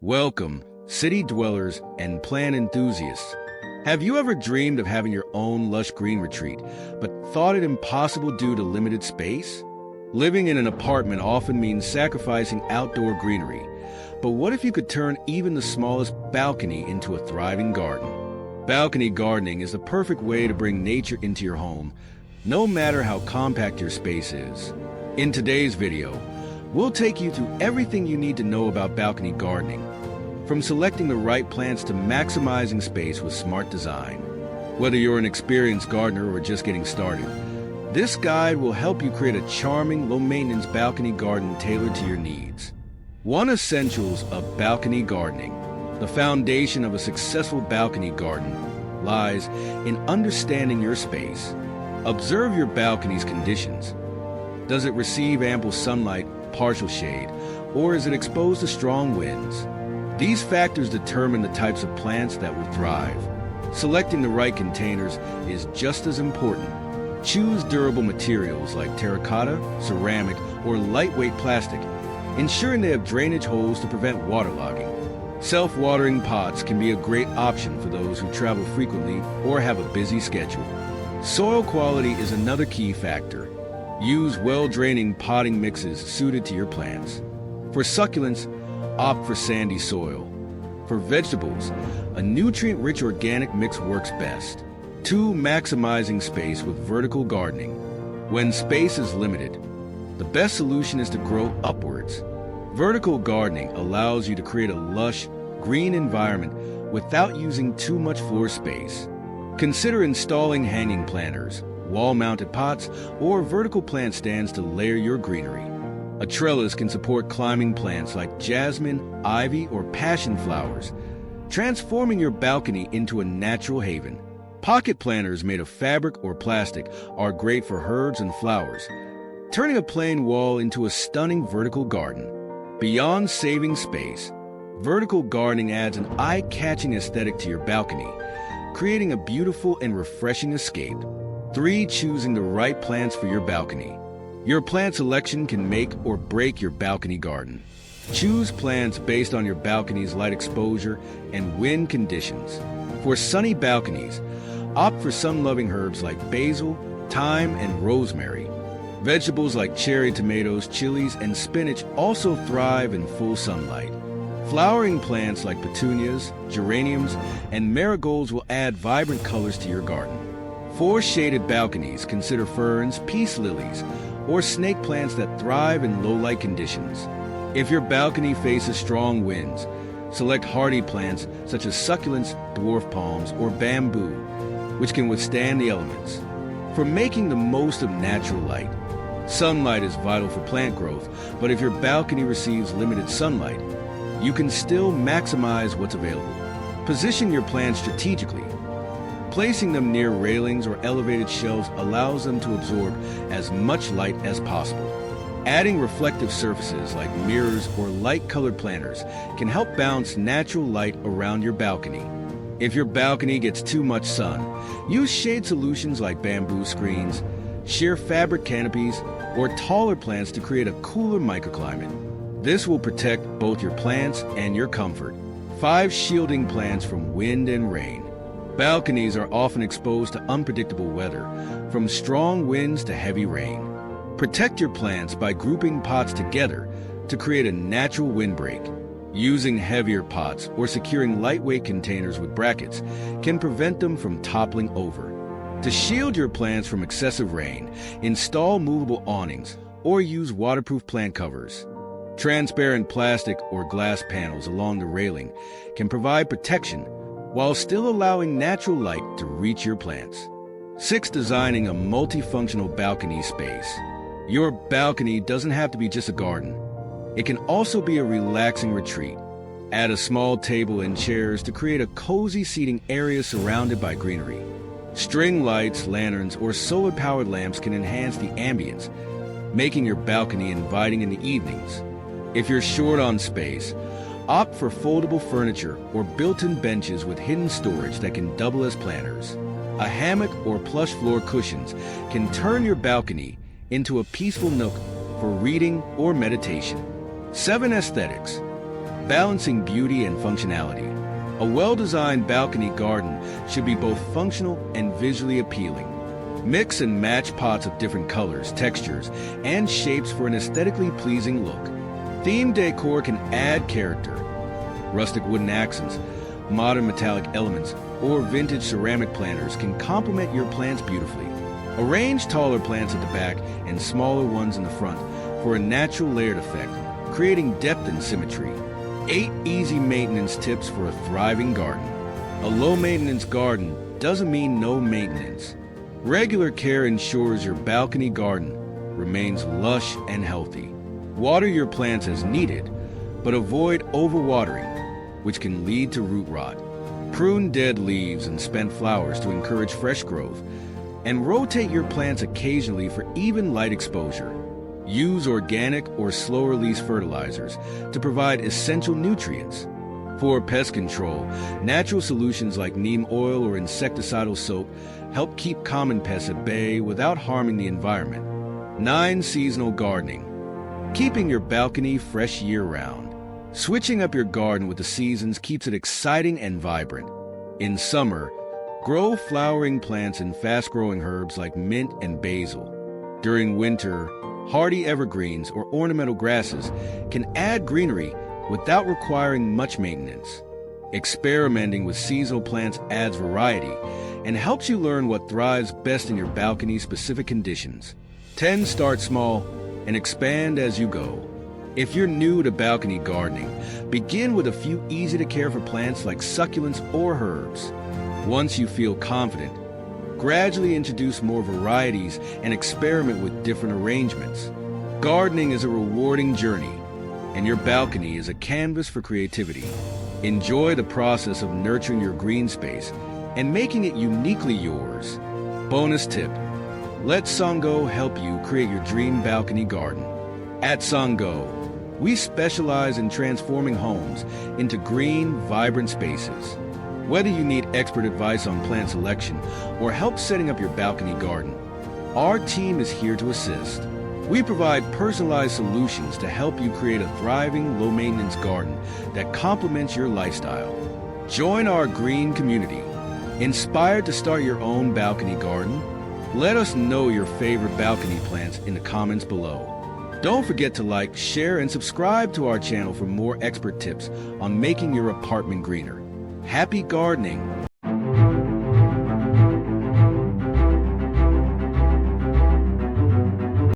Welcome, city dwellers and plant enthusiasts. Have you ever dreamed of having your own lush green retreat, but thought it impossible due to limited space? Living in an apartment often means sacrificing outdoor greenery. But what if you could turn even the smallest balcony into a thriving garden? Balcony gardening is the perfect way to bring nature into your home, no matter how compact your space is. In today's video, we'll take you through everything you need to know about balcony gardening, from selecting the right plants to maximizing space with smart design. Whether you're an experienced gardener or just getting started, this guide will help you create a charming, low-maintenance balcony garden tailored to your needs. One essentials of balcony gardening, the foundation of a successful balcony garden, lies in understanding your space. Observe your balcony's conditions. Does it receive ample sunlight, partial shade, or is it exposed to strong winds? These factors determine the types of plants that will thrive. Selecting the right containers is just as important. Choose durable materials like terracotta, ceramic, or lightweight plastic, ensuring they have drainage holes to prevent waterlogging. Self-watering pots can be a great option for those who travel frequently or have a busy schedule. Soil quality is another key factor. Use well-draining potting mixes suited to your plants. For succulents, opt for sandy soil. For vegetables, a nutrient-rich organic mix works best. 2. Maximizing space with vertical gardening. When space is limited, the best solution is to grow upwards. Vertical gardening allows you to create a lush, green environment without using too much floor space. Consider installing hanging planters, wall-mounted pots, or vertical plant stands to layer your greenery. A trellis can support climbing plants like jasmine, ivy, or passion flowers, transforming your balcony into a natural haven. Pocket planters made of fabric or plastic are great for herbs and flowers, turning a plain wall into a stunning vertical garden. Beyond saving space, vertical gardening adds an eye-catching aesthetic to your balcony, creating a beautiful and refreshing escape. 3. Choosing the right plants for your balcony. Your plant selection can make or break your balcony garden. Choose plants based on your balcony's light exposure and wind conditions. For sunny balconies, opt for sun-loving herbs like basil, thyme, and rosemary. Vegetables like cherry tomatoes, chilies, and spinach also thrive in full sunlight. Flowering plants like petunias, geraniums, and marigolds will add vibrant colors to your garden. For shaded balconies, consider ferns, peace lilies, or snake plants that thrive in low-light conditions. If your balcony faces strong winds, select hardy plants such as succulents, dwarf palms, or bamboo, which can withstand the elements. For making the most of natural light, sunlight is vital for plant growth, but if your balcony receives limited sunlight, you can still maximize what's available. Position your plants strategically. Placing them near railings or elevated shelves allows them to absorb as much light as possible. Adding reflective surfaces like mirrors or light-colored planters can help bounce natural light around your balcony. If your balcony gets too much sun, use shade solutions like bamboo screens, sheer fabric canopies, or taller plants to create a cooler microclimate. This will protect both your plants and your comfort. 5. Shielding plants from wind and rain. Balconies are often exposed to unpredictable weather, from strong winds to heavy rain. Protect your plants by grouping pots together to create a natural windbreak. Using heavier pots or securing lightweight containers with brackets can prevent them from toppling over. To shield your plants from excessive rain, install movable awnings or use waterproof plant covers. Transparent plastic or glass panels along the railing can provide protection while still allowing natural light to reach your plants. 6. Designing a multifunctional balcony space. Your balcony doesn't have to be just a garden. It can also be a relaxing retreat. Add a small table and chairs to create a cozy seating area surrounded by greenery. String lights, lanterns, or solar-powered lamps can enhance the ambience, making your balcony inviting in the evenings. If you're short on space, opt for foldable furniture or built-in benches with hidden storage that can double as planters. A hammock or plush floor cushions can turn your balcony into a peaceful nook for reading or meditation. 7. Aesthetics. balancing beauty and functionality. A well-designed balcony garden should be both functional and visually appealing. Mix and match pots of different colors, textures, and shapes for an aesthetically pleasing look. Themed decor can add character. Rustic wooden accents, modern metallic elements, or vintage ceramic planters can complement your plants beautifully. Arrange taller plants at the back and smaller ones in the front for a natural layered effect, creating depth and symmetry. 8 easy maintenance tips for a thriving garden. A low-maintenance garden doesn't mean no maintenance. Regular care ensures your balcony garden remains lush and healthy. Water your plants as needed, but avoid overwatering, which can lead to root rot. Prune dead leaves and spent flowers to encourage fresh growth, and rotate your plants occasionally for even light exposure. Use organic or slow-release fertilizers to provide essential nutrients. For pest control, natural solutions like neem oil or insecticidal soap help keep common pests at bay without harming the environment. 9. Seasonal gardening. Keeping your balcony fresh year-round. Switching up your garden with the seasons keeps it exciting and vibrant. In summer, grow flowering plants and fast-growing herbs like mint and basil. During winter, hardy evergreens or ornamental grasses can add greenery without requiring much maintenance. Experimenting with seasonal plants adds variety and helps you learn what thrives best in your balcony's specific conditions. 10. Start small and expand as you go. If you're new to balcony gardening, begin with a few easy-to-care-for plants like succulents or herbs. Once you feel confident, gradually introduce more varieties and experiment with different arrangements. Gardening is a rewarding journey, and your balcony is a canvas for creativity. Enjoy the process of nurturing your green space and making it uniquely yours. Bonus tip: let SANGAU help you create your dream balcony garden. At SANGAU, we specialize in transforming homes into green, vibrant spaces. Whether you need expert advice on plant selection or help setting up your balcony garden, our team is here to assist. We provide personalized solutions to help you create a thriving, low-maintenance garden that complements your lifestyle. Join our green community. Inspired to start your own balcony garden? Let us know your favorite balcony plants in the comments below. Don't forget to like, share, and subscribe to our channel for more expert tips on making your apartment greener. Happy gardening!